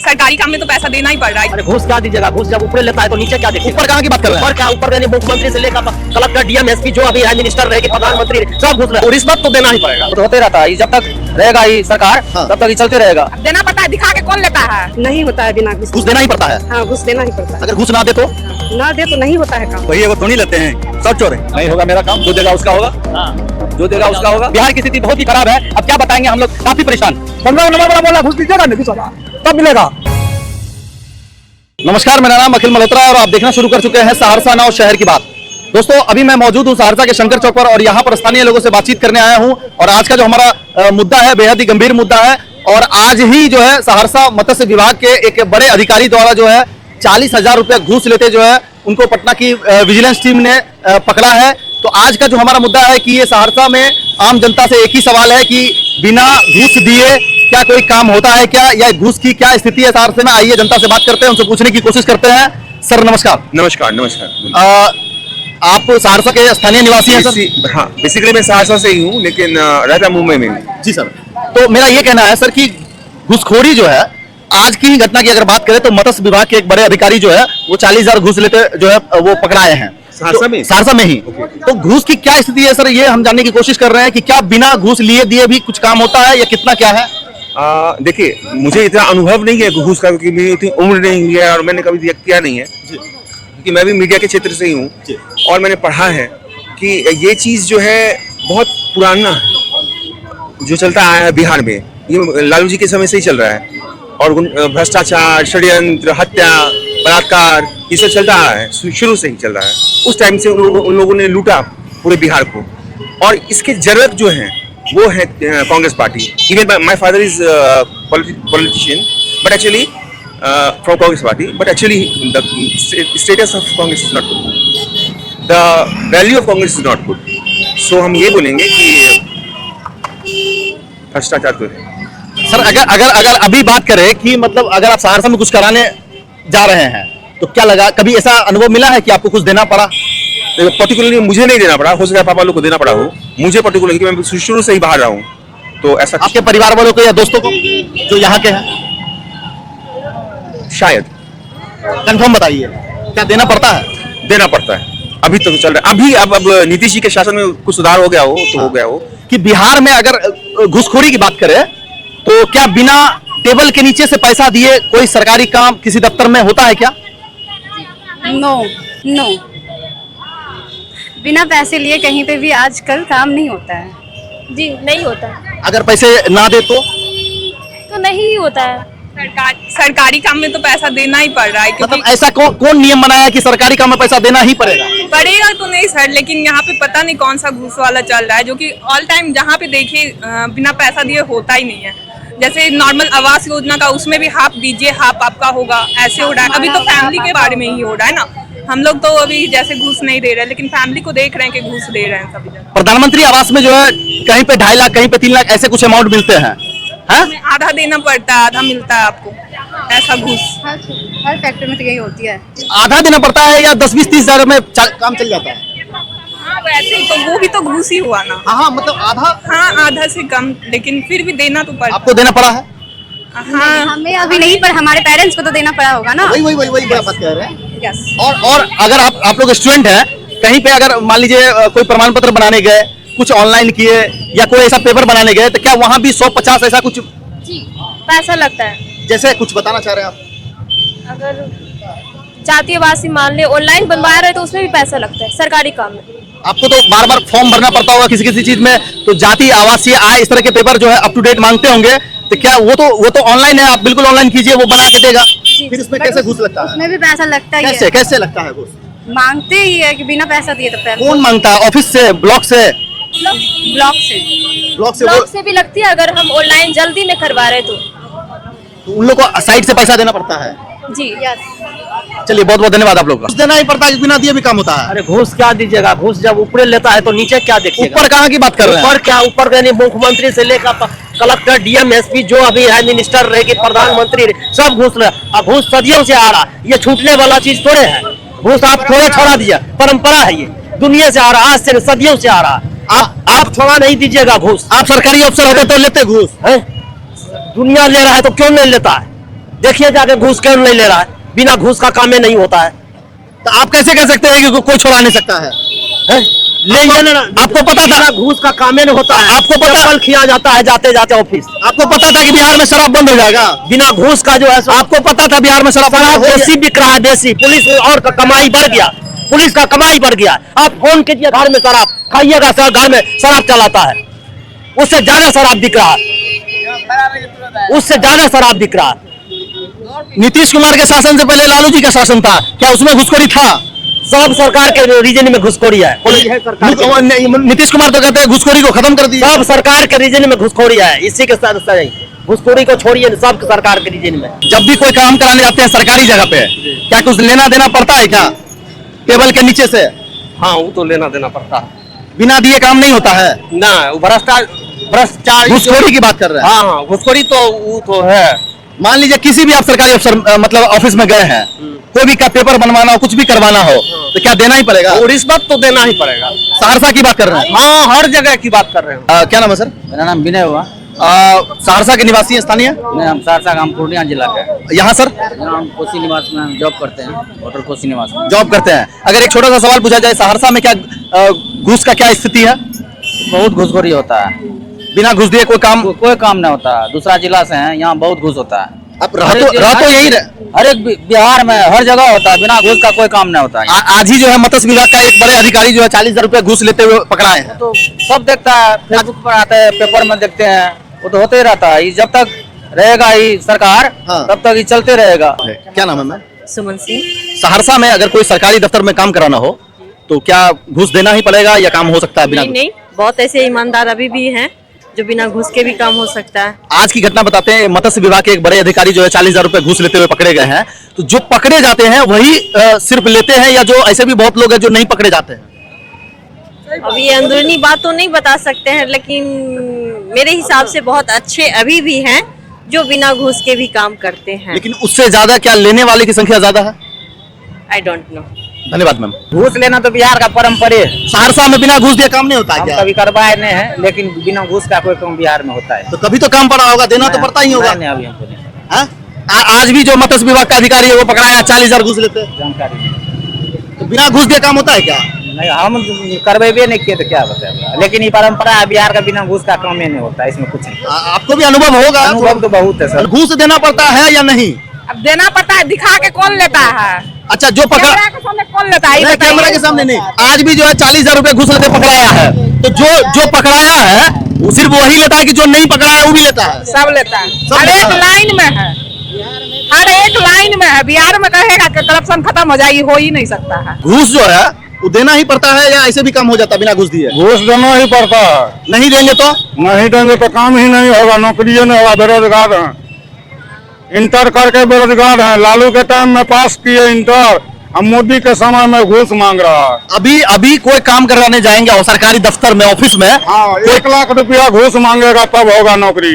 सरकारी काम में तो पैसा देना ही पड़ रहा है। अरे घूस क्या दीजिएगा, घूस जब ऊपर लेता है तो नीचे क्या देखिए। ऊपर कहाँ की बात कर रहे हैं? ऊपर क्या, ऊपर यानी मुख्यमंत्री से लेकर कलेक्टर डीएम एसपी जो अभी है मिनिस्टर रहेगी प्रधानमंत्री सब घूस रहे। और रिश्वत तो देना ही पड़ेगा। तो होते रहता है, जब तक रहेगा ये सरकार तब तक ये चलते रहेगा। देना पड़ता है, दिखा के कौन लेता है? नहीं होता है बिना घूस देना ही पड़ता है। हाँ, घूस देना ही पड़ता है। अगर घूस ना दे तो ना दे तो नहीं होता है काम। वही वो तो नहीं लेते हैं, सब चोर है। नहीं होगा मेरा काम, जो देगा उसका होगा, जो देगा उसका होगा। बिहार की स्थिति बहुत ही खराब है। अब क्या बताएंगे, हम लोग काफी परेशान। 15 नंबर वाला बोला घूस दीजिएगा, नहीं होगा तब मिलेगा। नमस्कार, मेरा नाम अखिल मल्होत्रा और आप देखना शुरू कर चुके हैं सहरसा नाउ शहर की बात। दोस्तों, अभी मैं मौजूद हूं सहरसा के शंकर चौक पर और यहाँ पर स्थानीय लोगों से बातचीत करने आया हूं। और आज का जो हमारा मुद्दा है बेहद ही गंभीर मुद्दा है। और आज ही जो है सहरसा मत्स्य विभाग के एक बड़े अधिकारी द्वारा जो है 40,000 रुपये घूस लेते जो है उनको पटना की विजिलेंस टीम ने पकड़ा है। तो आज का जो हमारा मुद्दा है कि ये सहरसा में आम जनता से एक ही सवाल है कि बिना घूस दिए क्या कोई काम होता है क्या, या घूस की क्या स्थिति है सहरसा में। आइए जनता से बात करते हैं, उनसे पूछने की कोशिश करते हैं। सर नमस्कार। नमस्कार। नमस्कार। आप सहरसा के स्थानीय निवासी हैं सर? हाँ, बेसिकली मैं सहरसा से ही हूँ, लेकिन रहता मुंबई में हूँ। जी सर। तो मेरा ये कहना है सर कि घूसखोरी जो है, आज की ही घटना की अगर बात करें तो मत्स्य विभाग के एक बड़े अधिकारी जो है वो 40,000 घूस लेते जो है वो पकड़ाए हैं सहरसा में? सहरसा में ही। तो घूस की क्या स्थिति है सर, ये हम जानने की कोशिश कर रहे हैं कि क्या बिना घूस लिए दिए भी कुछ काम होता है या कितना क्या है। देखिए, मुझे इतना अनुभव नहीं है घूस का, क्योंकि मेरी इतनी उम्र नहीं हुई है और मैंने कभी किया नहीं है, क्योंकि मैं भी मीडिया के क्षेत्र से ही हूँ। और मैंने पढ़ा है कि ये चीज़ जो है बहुत पुराना है, जो चलता आया है बिहार में, ये लालू जी के समय से ही चल रहा है। और भ्रष्टाचार, षड्यंत्र, हत्या, बलात्कार, ये सब चलता आ रहा है, शुरू से ही चल रहा है। उस टाइम से उन लोगों ने लूटा पूरे बिहार को। और इसके जरूरत जो है वो है Congress party. Even my father is politician but actually from Congress party, but actually the status of Congress is not good, the value of Congress is not good. So हम ये बोलेंगे कि भ्रष्टाचार तो है। सर अगर अभी बात करें कि मतलब अगर आप सहरसा में कुछ कराने जा रहे हैं तो क्या लगा, कभी ऐसा अनुभव मिला है कि आपको कुछ देना पड़ा? पर्टिकुलरली मुझे नहीं देना पड़ा, हो सकता है पापा लोग को देना पड़ा हो। मुझे पर्टिकुलरली, कि मैं शुरू से ही बाहर रहा हूँ, तो ऐसा आपके परिवार वालों को या दोस्तों को जो यहाँ के हैं? शायद। कंफर्म बताइए, क्या देना पड़ता है? देना पड़ता है, अभी तो चल रहा है। अभी अब नीतीश जी के शासन में कुछ सुधार हो गया हो तो हो गया हो। कि बिहार में अगर घूसखोरी की बात करें तो क्या बिना टेबल के नीचे से पैसा दिए कोई सरकारी काम किसी दफ्तर में होता है क्या? नो नो, बिना पैसे लिए कहीं पे भी आजकल काम नहीं होता है जी, नहीं होता। अगर पैसे ना दे तो नहीं ही होता है। सरकारी काम में तो पैसा देना ही पड़ रहा है, क्योंकि मतलब ऐसा कौन नियम बनाया है कि सरकारी काम में पैसा देना ही पड़ेगा? पड़ेगा तो नहीं सर, लेकिन यहाँ पे पता नहीं कौन सा घूस वाला चल रहा है, जो कि ऑल टाइम जहाँ पे देखिए बिना पैसा दिए होता ही नहीं है। जैसे नॉर्मल आवास योजना का, उसमें भी हाफ दीजिए हाफ आपका होगा, ऐसे हो रहा है। अभी तो फैमिली के बारे में ही हो रहा है ना। हम लोग तो अभी जैसे घूस नहीं दे रहे, लेकिन फैमिली को देख रहे हैं कि घूस दे रहे हैं सभी जगह। प्रधानमंत्री आवास में जो है कहीं पे 2.5 लाख, कहीं पे 3 लाख, ऐसे कुछ अमाउंट मिलते हैं। हमें आधा देना पड़ता है, आधा मिलता है आपको, ऐसा घूस। हर फैक्ट्री में तो यही होती है। आधा देना पड़ता है या 10, 20, 30 हजार में काम चल जाता है? हाँ, वैसे तो वो भी तो घूस ही हुआ ना। हाँ, मतलब आधा। हाँ, आधा से कम, लेकिन फिर भी देना तो पड़ता। आपको देना पड़ा है? हाँ, हमें अभी नहीं, पर हमारे पेरेंट्स को तो देना पड़ा होगा ना। वही बड़ा बात कह रहे हैं। यस। और अगर आप लोग स्टूडेंट हैं, कहीं पे अगर मान लीजिए कोई प्रमाण पत्र बनाने गए, कुछ ऑनलाइन किए या कोई ऐसा पेपर बनाने गए, तो क्या वहाँ भी 150 ऐसा कुछ जी, पैसा लगता है। जैसे कुछ बताना चाह रहे हैं आप? अगर जातीय आवासी मान ले ऑनलाइन बनवा रहे तो उसमें भी पैसा लगता है सरकारी काम में। आपको तो बार बार फॉर्म भरना पड़ता होगा किसी किसी चीज में, तो जाति, आवासीय, आय, इस तरह के पेपर जो है अप टू डेट मांगते होंगे। तो क्या वो तो ऑनलाइन है, आप बिल्कुल ऑनलाइन कीजिए, वो बना के देगा। फिर इसमें कैसे घूस लगता है? उसमें भी पैसा लगता ही है। कैसे लगता है घूस? मांगते ही है कि बिना पैसा दिए तो पैसा। कौन मांगता है? ऑफिस से, ब्लॉक से? ब्लॉक से। ब्लॉक से भी लगती है, अगर हम ऑनलाइन जल्दी में करवा रहे तो उन लोग को साइड से पैसा देना पड़ता है। जी। चलिए, बहुत बहुत धन्यवाद आप लोग का। घूस देना ही पड़ता है, बिना दिए भी काम होता है। अरे घूस क्या दीजिएगा, घूस जब ऊपर लेता है तो नीचे क्या देखिएगा। ऊपर कहाँ की बात कर रहे हैं? ऊपर क्या, ऊपर यानी मुख्यमंत्री से लेकर कलेक्टर डीएम एसपी जो अभी है मिनिस्टर रहेगी प्रधानमंत्री सब घूस ले। अब घूस सदियों से आ रहा, ये छूटने वाला चीज थोड़े है। घूस आप थोड़ा छोड़ा दिया, परंपरा है, ये दुनिया से आ रहा, आज से सदियों से आ रहा। आप छोड़ा नहीं दीजिएगा घूस। आप सरकारी अफसर होते तो लेते घूस है? दुनिया ले रहा है तो क्यों नहीं लेता है? देखिए जाके घूस क्यों नहीं ले रहा है, बिना घूस का काम नहीं होता है। तो आप कैसे कह सकते हैं कि कोई छोड़ा नहीं सकता है? हैं? ले जाने ना, आपको पता था? बिना घूस का काम नहीं होता है। आपको पता? चप्पल खिया जाता है जाते जाते ऑफिस। आपको पता था कि बिहार में शराब बंद हो जाएगा? बिना घूस का जो है आपको पता था बिहार में शराब शराब बंद हो देसी बिक रहा है, देसी। पुलिस और का कमाई बढ़ गया, पुलिस का कमाई बढ़ गया। आप फोन कीजिए घर में शराब खाइएगा, सर घर में शराब चलाता है, उससे ज्यादा शराब बिक रहा है, उससे ज्यादा शराब बिक रहा है। नीतीश कुमार के शासन से पहले लालू जी का शासन था, क्या उसमें घुसखोरी था? सब सरकार के रीजन में घुसखोरी है। नीतीश कुमार तो कहते हैं घुसखोरी को खत्म कर दिया। सब सरकार के रीजन में घुसखोरी है, इसी के साथ सही घुसखोरी को छोड़िए, सब सरकार के रीजन में। जब भी कोई काम कराने जाते हैं सरकारी जगह पे, क्या कुछ लेना देना पड़ता है क्या टेबल के नीचे से? हाँ, वो तो लेना देना पड़ता है, बिना दिए काम नहीं होता है। ना भ्रष्टाचार घुसखोरी की बात कर रहे हैं। हाँ हाँ, घुसखोरी तो वो तो है। मान लीजिए किसी भी आप सरकारी अफसर मतलब ऑफिस में गए हैं, कोई भी का पेपर बनवाना हो, कुछ भी करवाना हो, तो क्या देना ही पड़ेगा? और रिश्वत तो देना ही पड़ेगा। सहरसा की बात कर रहे हैं? हाँ, हर जगह की बात कर रहे हैं। क्या नाम है सर? मेरा नाम विनय हुआ। सहरसा के निवासी हैं, स्थानीय? मैं हम सहरसा का, हम पूर्णिया जिला के। यहाँ सर हम कोसी निवास में हम जॉब करते हैं, होटल कोसी निवास में। जॉब करते हैं। अगर एक छोटा सा सवाल पूछा जाए, सहरसा में क्या घूस का क्या स्थिति है? बहुत घूसखोरी होता है, बिना घूस दिए कोई काम? कोई काम नहीं होता। दूसरा जिला से हैं, यहाँ बहुत घूस होता है। आप रह तो यही रहे। हर एक बिहार में हर जगह होता है, बिना घूस का कोई काम नहीं होता है। आज ही जो है मत्स्य विभाग का एक बड़े अधिकारी जो है 40,000 रुपए घूस लेते हुए पकड़ाए हैं। तो सब देखता है, फेसबुक पर आते हैं, पेपर में देखते हैं, वो तो होते ही रहता है। ये जब तक रहेगा ये सरकार, हाँ। तब तक ये चलते रहेगा। क्या नाम है मैम? सुमन सिंह। सहरसा में अगर कोई सरकारी दफ्तर में काम कराना हो तो क्या घूस देना ही पड़ेगा या काम हो सकता है बिना? नहीं, बहुत ऐसे ईमानदार अभी भी हैं जो बिना घूस के भी काम हो सकता है। आज की घटना बताते हैं, मत्स्य विभाग के एक बड़े अधिकारी जो है 40,000 रुपए घूस लेते हुए पकड़े गए हैं। तो जो पकड़े जाते हैं वही सिर्फ लेते हैं या जो ऐसे भी बहुत लोग हैं जो नहीं पकड़े जाते हैं? अब ये अंदरूनी बात तो नहीं बता सकते हैं, लेकिन मेरे हिसाब से बहुत अच्छे अभी भी हैं जो बिना घूस के भी काम करते हैं। लेकिन उससे ज्यादा क्या लेने वाले की संख्या ज्यादा है? I don't know. धन्यवाद मैम। घूस लेना तो बिहार का परंपरा है। सहरसा में बिना घूस दिए काम नहीं होता है हम क्या? कभी करवाए नहीं है, लेकिन बिना घूस का कोई काम बिहार में होता है। तो कभी तो काम पड़ा होगा, देना तो पड़ता ही होगा। नहीं, अभी हमको नहीं पता। हाँ? आज भी जो मत्स्य विभाग का अधिकारी है वो पकड़ाया 40,000 घूस लेते हैं। जानकारी नहीं। तो बिना घूस दिए काम होता है क्या? नहीं, हम करवेबे नहीं किए तो क्या बताएगा। लेकिन ये परंपरा है बिहार का, बिना घूस का काम ही नहीं होता, इसमें कुछ नहीं। आपको भी अनुभव होगा। अनुभव तो बहुत है सर। घूस देना पड़ता है या नहीं? अब देना पड़ता है, दिखा के कौन लेता है? अच्छा, जो पकड़ा कैमरा के सामने कौन लेता है? ये नहीं, बताइए। कैमरा के सामने नहीं। आज भी जो है 40,000 रुपए घूस लेते पकड़ाया है। तो जो पकड़ाया है वो सिर्फ वही लेता है कि जो नहीं पकड़ाया है वो भी लेता है? सब लेता है, सब हर लेता एक है। लाइन में है, हर एक लाइन में है। बिहार में कहेगा कि करप्शन खत्म हो जाएगी, हो ही नहीं सकता है। घूस जो है वो देना ही पड़ता है या ऐसे भी काम हो जाता है बिना घूस दिए? घूस देना ही पड़ता है। नहीं देंगे तो? नहीं देंगे तो काम ही नहीं होगा, नौकरी ही नहीं होगा, बेरोजगार हैं। इंटर करके बेरोजगार हैं। लालू के टाइम में पास किए इंटर, अब मोदी के समय में घूस मांग रहा है। अभी कोई काम कराने जाएंगे और सरकारी दफ्तर में, ऑफिस में, हाँ, 1 लाख रुपया घूस मांगेगा तब होगा नौकरी,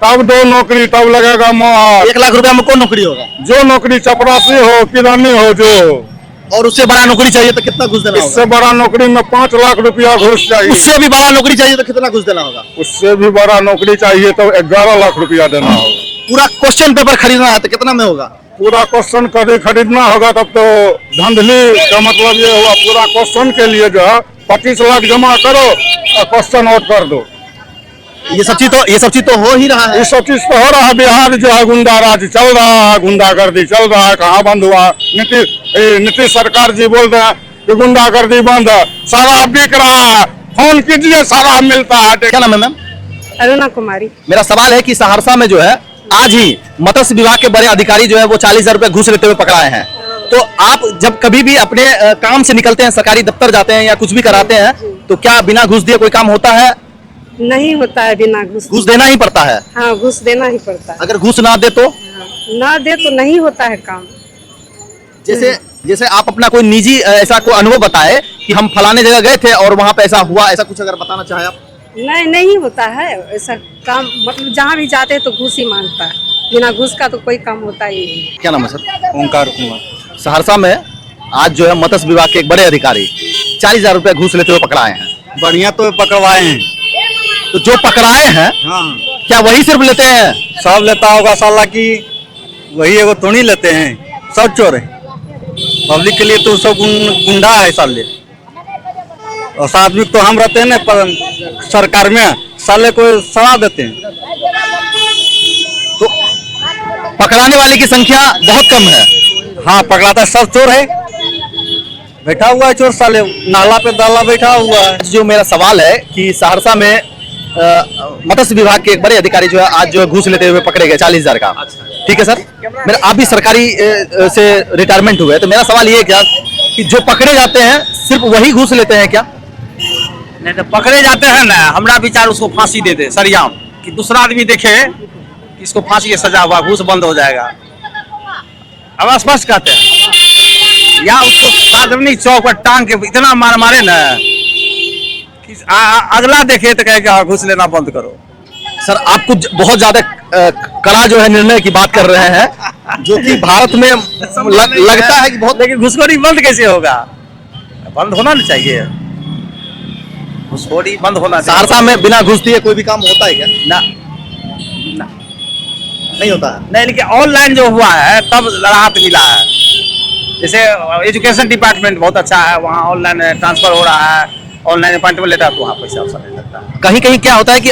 तब 2 नौकरी, तब लगेगा मोहर। 1 लाख रुपया में कौन नौकरी होगा? जो नौकरी चपरासी हो, किरानी हो, जो और उससे बड़ा नौकरी चाहिए तो कितना घूस देना इससे होगा? बड़ा नौकरी में 5 लाख रुपया घूस चाहिए। उससे भी बड़ा नौकरी चाहिए तो कितना घूस देना होगा? उससे भी बड़ा नौकरी चाहिए तो 11 लाख रुपया देना होगा। पूरा क्वेश्चन पेपर खरीदना है तो कितना में होगा? पूरा क्वेश्चन खरीदना होगा तब तो धांधली का मतलब ये हुआ। पूरा क्वेश्चन के लिए जो है 25 लाख जमा करो और क्वेश्चन आउट कर दो। ये सब चीज तो हो ही रहा है। ये सब चीज तो हो रहा है। बिहार जो है गुंडा राज चल रहा है, गुंडागर्दी चल रहा है। कहाँ बंद हुआ? नीतीश सरकार जी बोल रहे हैं कि गुंडागर्दी बंद है, शराब बिक रहा है, फोन कीजिए शराब मिलता है। क्या नाम है मैम? अरुणा कुमारी। मेरा सवाल है कि सहरसा में जो है आज ही मत्स्य विभाग के बड़े अधिकारी जो है वो 40,000 रुपए घूस लेते हुए पकड़ाए हैं। तो आप जब कभी भी अपने काम से निकलते हैं, सरकारी दफ्तर जाते हैं या कुछ भी कराते हैं, तो क्या बिना घूस दिए कोई काम होता है? नहीं होता है बिना घूस। घूस देना ही पड़ता है। हाँ, घूस देना ही पड़ता है। अगर घूस ना दे तो? ना दे तो नहीं होता है काम। जैसे आप अपना कोई निजी ऐसा कोई अनुभव बताए कि हम फलाने जगह गए थे और वहां पे ऐसा हुआ, ऐसा कुछ अगर बताना चाहे आप? नहीं होता है ऐसा काम। मतलब जहाँ भी जाते हैं तो घूस ही मांगता है, बिना घूस का तो कोई काम होता ही नहीं। क्या नाम है सर? ओंकार कुमार। सहरसा में आज जो है मत्स्य विभाग के एक बड़े अधिकारी 40,000 रुपए घूस लेते हुए पकड़ाए हैं। बढ़िया तो पकड़वाए हैं। तो जो पकड़ाए हैं हाँ, क्या वही सिर्फ लेते हैं? सब लेता होगा साला की वही एगो तोड़ी लेते हैं, सब चोर है। पब्लिक के लिए तो सब गुंडा है साले। और आदमी तो हम रहते हैं ना सरकार में, साले को सड़ा देते हैं। तो पकड़ाने वाले की संख्या बहुत कम है। हाँ, पकड़ाता है, सब चोर है, बैठा हुआ है चोर साले, नाला पे दाला बैठा हुआ है। जो मेरा सवाल है कि सहरसा में मत्स्य विभाग के एक बड़े अधिकारी जो है आज जो है घूस लेते हुए पकड़े गए 40,000 का। ठीक है सर, मेरा आप भी सरकारी से रिटायरमेंट हुए, तो मेरा सवाल ये है क्या कि जो पकड़े जाते हैं सिर्फ वही घूस लेते हैं क्या? नहीं तो पकड़े जाते हैं ना, हमारा विचार उसको फांसी दे दे सरियाम, कि दूसरा आदमी देखे कि इसको फांसी की सजा हुआ, घूस बंद हो जाएगा। अब स्पष्ट कहते हैं, या उसको सार्वजनिक चौक पर टांग के इतना मार मारे ना कि अगला देखे तो कहे कि हाँ घूस लेना बंद करो। सर आप कुछ बहुत ज्यादा कड़ा जो है निर्णय की बात कर रहे हैं, जो कि भारत में लगता है कि बहुत, लेकिन घूसखोरी बंद कैसे होगा? बंद होना नहीं चाहिए, घूसखोरी बंद होना चाहिए। सहरसा में बिना घूस दिए कोई भी काम होता है क्या? ना, नहीं होता है। नहीं, लेकिन ऑनलाइन जो हुआ है तब राहत मिला है। जैसे एजुकेशन डिपार्टमेंट बहुत अच्छा है, वहाँ ऑनलाइन ट्रांसफर हो रहा है, ऑनलाइन अपॉइंटमेंट लेता है तो वहाँ पैसा वैसा नहीं लगता है। कहीं कहीं क्या होता है कि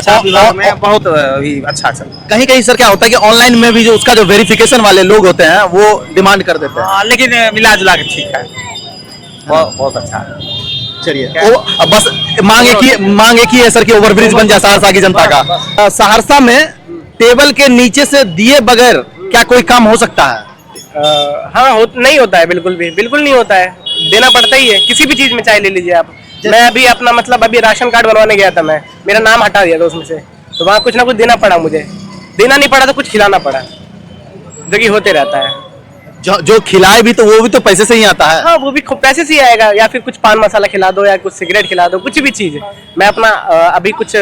में बहुत अभी अच्छा चल रहा है। कहीं कहीं सर क्या होता है कि ऑनलाइन में भी जो उसका जो वेरिफिकेशन वाले लोग होते हैं वो डिमांड कर देते हैं। हाँ, लेकिन मिला जुला के ठीक है, बहुत अच्छा है। चलिए, अब बस मांग एक ही है सर कि ओवरब्रिज बन जाए सहरसा की जनता का। सहरसा में टेबल के नीचे से दिए बगैर क्या कोई काम हो सकता है? हाँ, नहीं होता है, बिल्कुल नहीं होता है, देना पड़ता ही है किसी भी चीज में, चाहे ले लीजिए आप। मैं अभी अपना मतलब अभी राशन कार्ड बनवाने गया था, मैं मेरा नाम हटा दिया था उसमें से, तो वहाँ कुछ ना कुछ देना पड़ा, मुझे देना नहीं पड़ा तो कुछ खिलाना पड़ा, जो कि होते रहता है। जो खिलाए भी तो वो भी तो पैसे से ही आता है। हाँ, वो भी पैसे से ही आएगा, या फिर कुछ पान मसाला खिला दो या कुछ सिगरेट खिला दो, कुछ भी चीज। मैं अपना अभी कुछ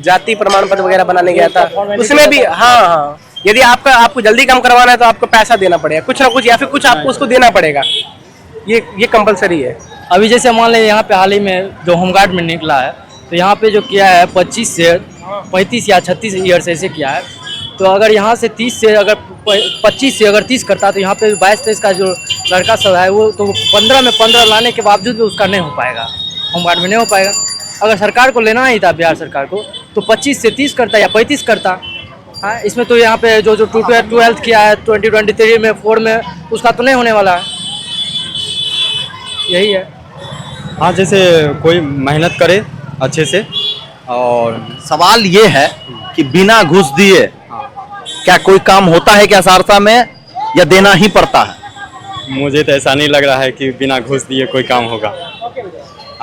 जाति प्रमाण पत्र वगैरह बनाने गया था, उसमें भी हाँ, यदि आपको जल्दी काम करवाना है तो आपको पैसा देना पड़ेगा, कुछ ना कुछ, या फिर कुछ आपको उसको देना पड़ेगा, ये कंपलसरी है। अभी जैसे मान लें यहाँ पे हाल ही में जो होमगार्ड में निकला है, तो यहाँ पे जो किया है 25 से 35 या 36 ईयर से ऐसे किया है, तो अगर यहाँ से 30 से अगर 25 से अगर 30 करता है तो यहाँ पे 22-23 का जो लड़का सब है वो तो 15 में 15 लाने के बावजूद भी उसका नहीं हो पाएगा, होमगार्ड में नहीं हो पाएगा। अगर सरकार को लेना ही था, बिहार सरकार को, तो 25 से 30 करता या 35 करता। हाँ, इसमें तो यहाँ पे जो 12th किया है 2023 में 4 में, उसका तो नहीं होने वाला है, यही है। हाँ, जैसे कोई मेहनत करे अच्छे से। और सवाल ये है कि बिना घूस दिए क्या कोई काम होता है क्या सहरसा में, या देना ही पड़ता है? मुझे तो ऐसा नहीं लग रहा है कि बिना घूस दिए कोई काम होगा।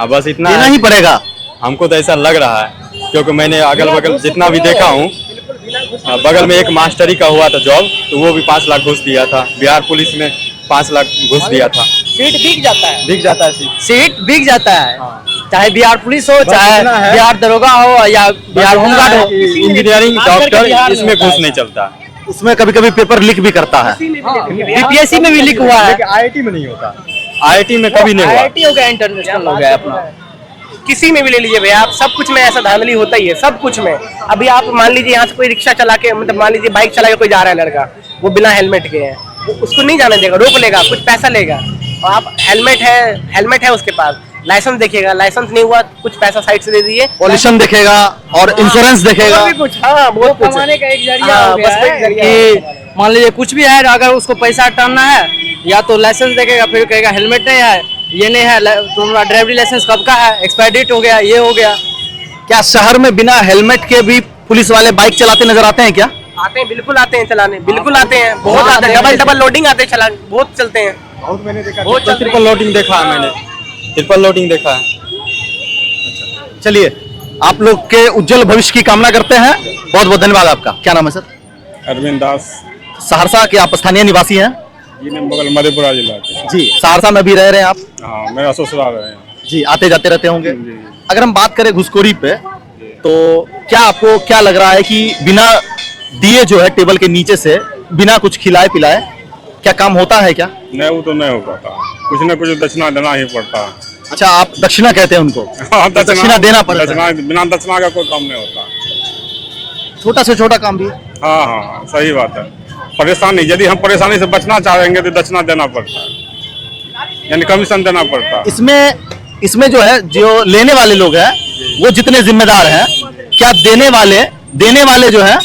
बस इतना देना ही पड़ेगा, हमको तो ऐसा लग रहा है, क्योंकि मैंने अगल बगल जितना भी देखा हूँ, बगल में एक मास्टरी का हुआ था जॉब, तो वो भी 5 लाख घूस दिया था। बिहार पुलिस में 5 लाख घूस दिया था। सीट बिक जाता है, सीट बिक जाता है, चाहे बिहार पुलिस हो, चाहे बिहार दरोगा हो या बिहार होमगार्ड हो। इंजीनियरिंग, डॉक्टर, इसमें घूस नहीं चलता। उसमें कभी कभी पेपर लीक भी करता है। बीपीएससी में भी लीक हुआ है, आईआईटी में नहीं होता, आईआईटी में कभी नहीं हुआ। आईआईटी हो गया, इंटरनेशनल हो गया अपना। किसी में भी ले लीजिए भैया आप, सब कुछ में ऐसा धांधली होता ही है, सब कुछ में। अभी आप मान लीजिए यहाँ से कोई रिक्शा चला के, मतलब मान लीजिए बाइक चला के कोई जा रहा है लड़का, वो बिना हेलमेट के है, उसको नहीं जाने देगा, रोक लेगा, कुछ पैसा लेगा। और आप हेलमेट है उसके पास, लाइसेंस देखिएगा, लाइसेंस नहीं हुआ कुछ पैसा साइड से दे दीजिए, पॉल्यूशन देखेगा और इंश्योरेंस देखेगा, और भी कुछ। हाँ, बहुत कुछ कमाने का एक जरिया हाँ, हो गया बस है एक जरिया कि मान लीजिए कुछ भी है, अगर उसको पैसा टालना है या तो लाइसेंस देखेगा, फिर कहेगा हेलमेट नहीं है, ये नहीं है, तुम्हारा ड्राइवरी लाइसेंस कब का है, एक्सपायर डेट हो गया, ये हो गया। क्या शहर में बिना हेलमेट के भी पुलिस वाले बाइक चलाते नजर आते हैं क्या? आते हैं, बिल्कुल आते हैं चलाने, बिल्कुल आते हैं, बहुत आते हैं, डबल लोडिंग आते हैं चलाने, बहुत चलते हैं, बहुत ट्रिपल लोडिंग देखा है मैंने, ट्रिपल लोडिंग देखा है। चलिए, आप लोग के उज्जवल भविष्य की कामना करते हैं, बहुत बहुत धन्यवाद आपका। क्या नाम है सर? अरविंद दास। सहरसा के आप स्थानीय निवासी हैं? जी, बगल मधेपुरा जिला के। जी, सहरसा में भी रह रहे हैं आप? हाँ, मेरा ससुराल है। जी, आते जाते रहते होंगे। अगर हम बात करें घुसखोरी पे, तो क्या आपको क्या लग रहा है कि बिना दिए जो है टेबल के नीचे से, बिना कुछ खिलाए पिलाए क्या काम होता है क्या? नहीं, वो तो नहीं हो पाता, कुछ न कुछ दक्षिणा देना ही पड़ता है। अच्छा, आप दक्षिणा कहते हैं उनको? हाँ, दक्षिणा देना पड़ता है। बिना दक्षिणा का कोई काम नहीं होता। छोटा से छोटा काम भी? हाँ, सही बात है। परेशानी, यदि हम परेशानी से बचना चाहेंगे तो दक्षिणा देना पड़ता है, यानी कमीशन देना पड़ता है। इसमें जो है, जो लेने वाले लोग हैं वो जितने जिम्मेदार हैं, क्या देने वाले जो है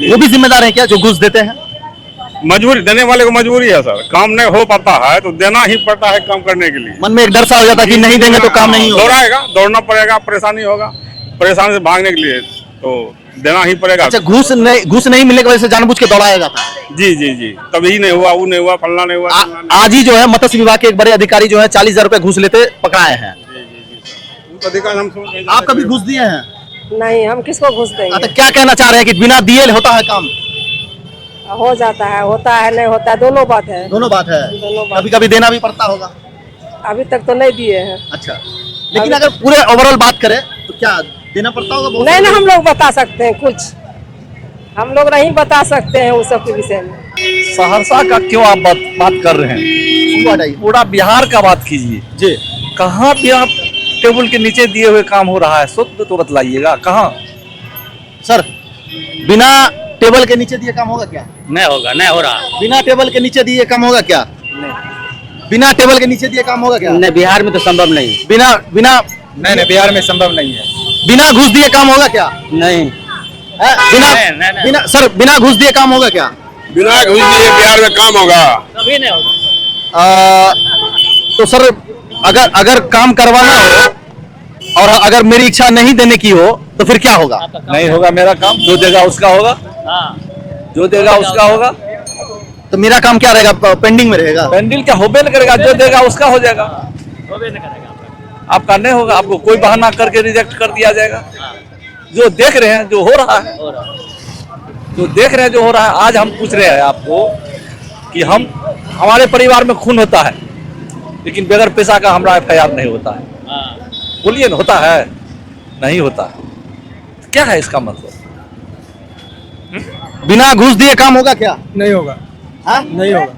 वो भी जिम्मेदार हैं क्या, जो घूस देते हैं? मजबूरी, देने वाले को मजबूरी है सर, काम नहीं हो पाता है तो देना ही पड़ता है काम करने के लिए। मन में एक डर सा हो जाता है कि नहीं देंगे तो काम नहीं होगा। दौड़ाएगा, दौड़ना पड़ेगा, परेशानी होगा, परेशानी से भागने के लिए तो देना ही पड़ेगा। अच्छा, घूस नहीं मिलने की वजह से जानबूझ के दौड़ाया जाता है? जी, तभी नहीं हुआ, वो नहीं हुआ, फलना नहीं हुआ। आज ही जो है मत्स्य विभाग के एक बड़े अधिकारी जो है 40,000 रुपए घूस लेते पकड़ाए हैं। आप कभी घूस दिए हैं? नहीं, हम किसको घूस देंगे? तो क्या कहना चाह रहे हैं कि बिना दिए होता है काम? हो जाता है, होता है, नहीं होता है, दोनों बात है। दोनों बात है, दोनों बात। कभी कभी देना भी पड़ता होगा। अभी तक तो नहीं दिए हैं। अच्छा, लेकिन अगर पूरे ओवरऑल बात करें तो क्या देना पड़ता होगा? नहीं ना, हम लोग बता सकते हैं कुछ, हम लोग नहीं बता सकते हैं उस सब के विषय में। सहरसा का क्यों आप बात कर रहे हैं? पूरा बिहार का बात कीजिए जी। कहाँ भी आप टेबल के नीचे दिए हुए काम हो रहा है, शुद्ध तो बतलाइएगा कहाँ? सर, बिना टेबल के नीचे दिए काम होगा क्या? नहीं होगा, नहीं हो रहा। बिना टेबल के नीचे दिए काम होगा क्या? बिना टेबल के नीचे दिए काम होगा क्या? नहीं, बिहार में तो संभव नहीं। बिना नहीं, बिहार में संभव नहीं है। बिना घूस दिए काम होगा क्या? नहीं। बिना घूस दिए काम होगा क्या? बिना घूस दिए बिहार में काम होगा? कभी नहीं होगा। तो सर, अगर काम करवाना हो और अगर मेरी इच्छा नहीं देने की हो तो फिर क्या होगा? नहीं होगा मेरा काम, जो देगा उसका होगा। जो देगा उसका होगा। तो मेरा काम क्या रहेगा? पेंडिंग में रहेगा? पेंडिंग क्या होबे नहीं करेगा, जो देगा उसका हो जाएगा। आपका नहीं होगा, आपको कोई बहाना करके रिजेक्ट कर दिया जाएगा। जो देख रहे हैं जो हो रहा है, जो देख रहे हैं जो हो रहा है। आज हम पूछ रहे हैं आपको कि हमारे परिवार में खून होता है, लेकिन बगैर पैसा का हमारा FIR नहीं होता है। बोलिए ना, होता है? नहीं होता है। क्या है इसका मतलब? बिना घूस दिए काम होगा क्या? नहीं होगा। हाँ? नहीं होगा,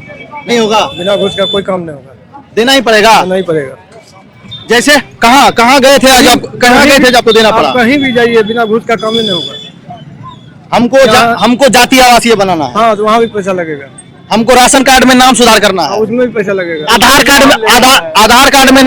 नहीं होगा। बिना घूस का कोई काम नहीं होगा। देना ही पड़ेगा? नहीं पड़ेगा। जैसे कहाँ गए थे आज? कहाँ गए थे जब आपको देना पड़ा? कहीं भी जाइए, बिना घूस का काम ही नहीं होगा। हमको जाति आवासीय बनाना है। हाँ, तो वहाँ भी पैसा लगेगा। हमको राशन कार्ड में नाम सुधार करना है। उसमें भी पैसा लगेगा। आधार कार्ड में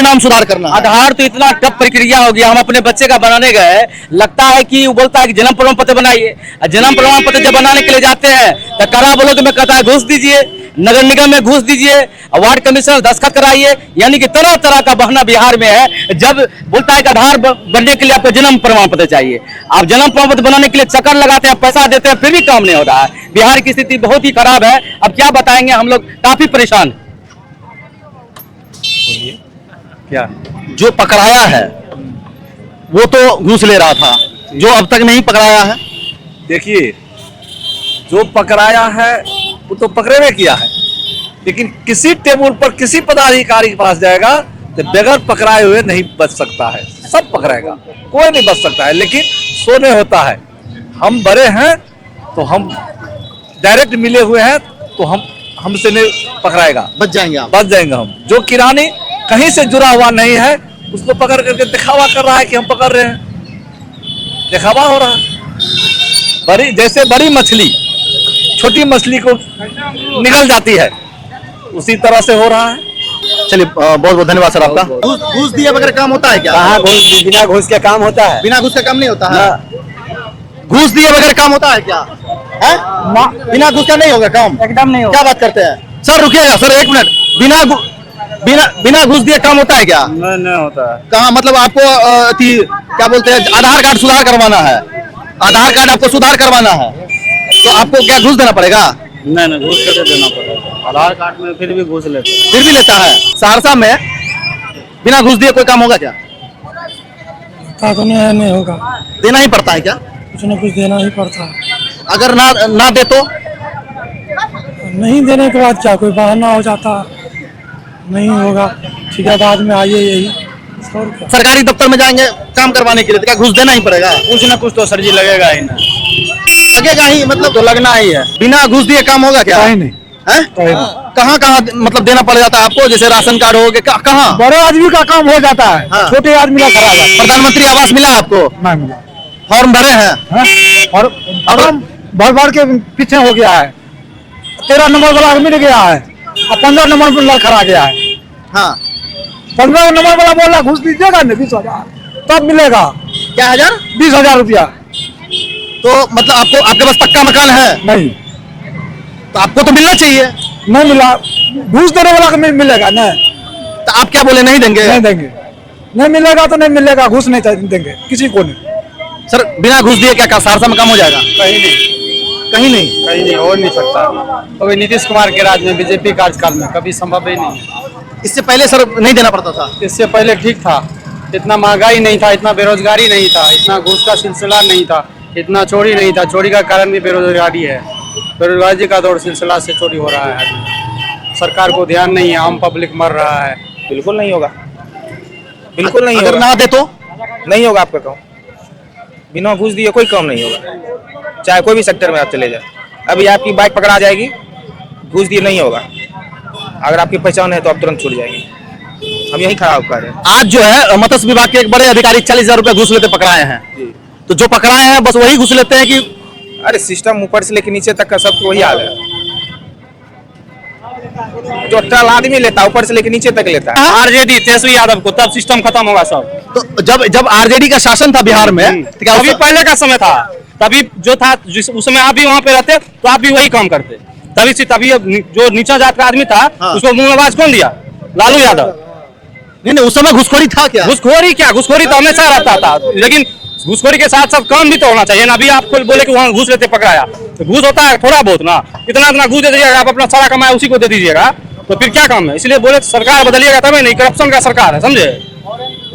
नाम सुधार करना है। आधार तो इतना टफ प्रक्रिया हो गया। हम अपने बच्चे का बनाने गए, लगता है कि वो बोलता है कि जन्म प्रमाण पत्र बनाइए। जन्म प्रमाण पत्र जब बनाने के लिए जाते हैं तो करा बोलो तो मैं कहता है घूस दीजिए, नगर निगम में घूस दीजिए, वार्ड कमिश्नर दस्तखत कराइए। यानी कि तरह तरह का बहाना बिहार में है। जब बोलता है कि आधार बनने के लिए आपको जन्म प्रमाण पत्र चाहिए, आप जन्म प्रमाण पत्र बनाने के लिए चक्कर लगाते हैं, पैसा देते हैं, फिर भी काम नहीं हो रहा है। बिहार की स्थिति बहुत ही खराब है। अब क्या बताएंगे, हम लोग काफी परेशान। क्या? जो पकड़ाया है वो तो घूस ले रहा था, जो अब तक नहीं पकड़ाया है। देखिए, जो पकड़ाया है वो तो पकड़े किया है, लेकिन किसी टेबल पर किसी पदाधिकारी के पास जाएगा तो बगैर पकड़ाए हुए नहीं बच सकता है। सब पकड़ेगा, कोई नहीं बच सकता है। लेकिन सोने होता है, हम बड़े हैं तो हम डायरेक्ट मिले हुए हैं तो हमसे नहीं पकड़ाएगा, बच जाएंगे आप। बच जाएंगे हम। जो किरानी कहीं से जुड़ा हुआ नहीं है उसको पकड़ करके दिखावा कर रहा है कि हम पकड़ रहे हैं, दिखावा हो रहा है। जैसे बड़ी मछली छोटी मछली को निगल जाती है, उसी तरह से हो रहा है। चलिए, बहुत बहुत धन्यवाद सर आपका। घूस दिए बगैर काम होता है क्या? बिना घूस के काम होता है? बिना घूस का काम नहीं होता है। घूस दिए बगैर काम होता है क्या? है? बिना घूस का नहीं होगा काम? एकदम नहीं होगा। क्या बात करते हैं सर? रुकिएगा सर, एक मिनट। बिना घूस दिए काम होता है क्या? नहीं होता है। कहाँ? मतलब आपको क्या बोलते हैं, आधार कार्ड सुधार करवाना है, आधार कार्ड आपको सुधार करवाना है तो आपको क्या घूस देना पड़ेगा? नहीं, घूस कैसे देना पड़ेगा? आधार कार्ड में फिर भी घूस लेते हैं। फिर भी लेता है। सहरसा में बिना घूस दिए कोई काम होगा क्या? तो नहीं होगा। देना ही पड़ता है क्या? कुछ न कुछ देना ही पड़ता है। अगर ना दे तो? नहीं देने के बाद क्या कोई बहाना हो जाता है, नहीं होगा, ठेकेदार में आइए, यही सरकारी दफ्तर में जाएंगे काम करवाने के लिए तो क्या घूस देना ही पड़ेगा? कुछ ना कुछ तो सर जी लगेगा ही ना। लगेगा ही, मतलब तो लगना ही है। बिना घूस दिए काम होगा क्या? नहीं। कहाँ मतलब देना पड़ जाता है आपको? जैसे राशन कार्ड हो गया, कहाँ? बड़े आदमी का काम हो जाता है। हाँ। छोटे आदमी का खराब है। प्रधानमंत्री आवास मिला आपको? नहीं मिला। फॉर्म भरे हैं? और भर भर के पीछे हो गया है। 13 नंबर वाला मिल गया है और 15 नंबर वाला खड़ा गया है। हाँ 15 नंबर वाला बोला घूस दीजिएगा ना 20,000 तब मिलेगा। क्या हजार? 20,000 रुपया। तो मतलब आपको, आपके पास पक्का मकान है? नहीं। तो आपको तो मिलना चाहिए। नहीं मिला, घूस देने वाला को मिलेगा ना। तो आप क्या बोले, नहीं देंगे? नहीं देंगे, नहीं मिलेगा तो नहीं मिलेगा, घूस नहीं देंगे किसी को नहीं। सर बिना घूस दिए क्या सहरसा में काम हो जाएगा? कहीं नहीं, कहीं नहीं, कहीं नहीं, हो नहीं सकता। कभी नीतीश कुमार के राज में, बीजेपी कार्यकाल में कभी संभव ही नहीं। इससे पहले सर नहीं देना पड़ता था? इससे पहले ठीक था, इतना महंगाई नहीं था, इतना बेरोजगारी नहीं था, इतना घूस का सिलसिला नहीं था, इतना चोरी नहीं था। चोरी का कारण भी बेरोजगारी है, बेरोजगारी का दौर सिलसिला से चोरी हो रहा है। सरकार को ध्यान नहीं है, आम पब्लिक मर रहा है। बिल्कुल नहीं होगा, बिल्कुल नहीं अगर होगा। ना दे तो नहीं होगा आपका काम, बिना घूस दिए कोई काम नहीं होगा, चाहे कोई भी सेक्टर में आप चले जाए। अभी आपकी बाइक पकड़ा जाएगी, घूस दिए नहीं होगा। अगर आपकी पहचान है तो आप तुरंत छूट जाएंगे। हम यही खराब कर रहे हैं। आज जो है मत्स्य विभाग के एक बड़े अधिकारी 40,000 रुपए घूस लेते पकड़ाए हैं। तो जो पकड़ाए हैं बस वही घूस लेते हैं कि? अरे सिस्टम ऊपर से लेकर नीचे तक का सब वही हाल है। जो टल आदमी लेता है ऊपर से लेकर नीचे तक लेता है। आरजेडी तेजस्वी यादव को, तब सिस्टम खत्म होगा सब। तो जब आरजेडी का शासन था बिहार में, तो क्या अभी पहले का समय था, तभी जो था उस समय आप भी वहाँ पे रहते तो आप भी वही काम करते। तभी जो नीचा जात का आदमी था, उसको मुंह में आवाज कौन दिया? लालू यादव। नहीं, उस समय घुसखोरी था क्या? घुसखोरी तो हमेशा रहता था, लेकिन घुसखोरी के साथ साथ काम भी तो होना चाहिए ना। अभी आप बोले कि वहाँ घूस लेते पकड़ाया, तो घूस होता है थोड़ा बहुत ना, इतना घूस दे दीजिएगा, आप अपना सारा कमाया उसी को दे दीजिएगा, तो फिर क्या काम है? इसलिए बोले सरकार बदलिएगा तब नहीं, करप्शन का सरकार है, समझे?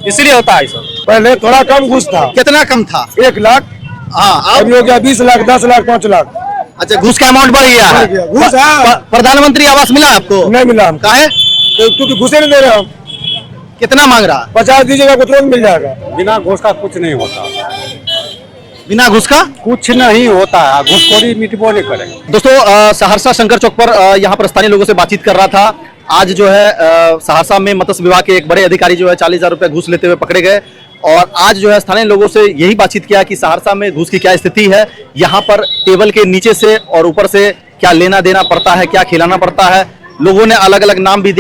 इसलिए होता है सब। पहले थोड़ा कम घूस था। कितना कम था? 1 लाख। हाँ, अभी हो गया 20 लाख, 10 लाख, 5 लाख। अच्छा, घूस का अमाउंट बढ़ गया है। घूस है। प्रधानमंत्री आवास मिला आपको? नहीं मिला हमको। काहे? क्योंकि घूसे नहीं दे रहे हम। कितना मांग रहा? 50 दीजिएगा तो तुरंत मिल जाएगा। बिना घूस का कुछ नहीं होता, बिना घूस का कुछ नहीं होता है। घूसखोरी मिटबो नहीं करेगा। दोस्तों सहरसा शंकर चौक पर यहाँ पर स्थानीय लोगों से बातचीत कर रहा था। आज जो है सहरसा में मत्स्य विभाग के एक बड़े अधिकारी जो है 40,000 रुपए घूस लेते हुए पकड़े गए। और आज जो है स्थानीय लोगों से यही बातचीत किया कि सहरसा में घूस की क्या स्थिति है, यहाँ पर टेबल के नीचे से और ऊपर से क्या लेना देना पड़ता है, क्या खिलाना पड़ता है। लोगों ने अलग अलग नाम भी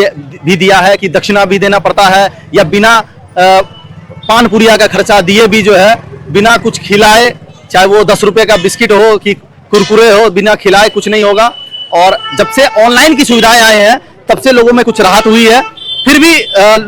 दिया है कि दक्षिणा भी देना पड़ता है, या बिना पान पुरिया का खर्चा दिए भी जो है बिना कुछ खिलाए, चाहे वो 10 रुपए का बिस्किट हो कि कुरकुरे हो, बिना खिलाए कुछ नहीं होगा। और जब से ऑनलाइन की सुविधाएं आए हैं तब से लोगों में कुछ राहत हुई है। फिर भी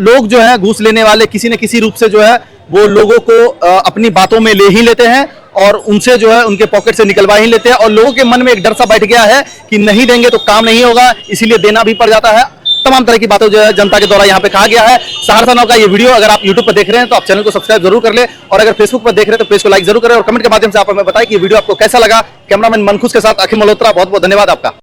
लोग जो है घूस लेने वाले किसी न किसी रूप से जो है वो लोगों को अपनी बातों में ले ही लेते हैं और उनसे जो है उनके पॉकेट से निकलवा ही लेते हैं। और लोगों के मन में एक डर सा बैठ गया है कि नहीं देंगे तो काम नहीं होगा, इसीलिए देना भी पड़ जाता है। तमाम तरह की बातें जो है जनता के द्वारा यहाँ पे कहा गया है। सहरसा नाउ का ये वीडियो अगर आप यूट्यूब पर देख रहे हैं तो आप चैनल को सब्सक्राइब जरूर कर ले, और अगर फेसबुक पर देख रहे हैं तो पेज को लाइक जरूर करें, और कमेंट के माध्यम से आप हमें बताएं कि ये वीडियो आपको कैसा लगा। कैमरामैन मनखुश के साथ अखिल मल्होत्रा, बहुत बहुत धन्यवाद आपका।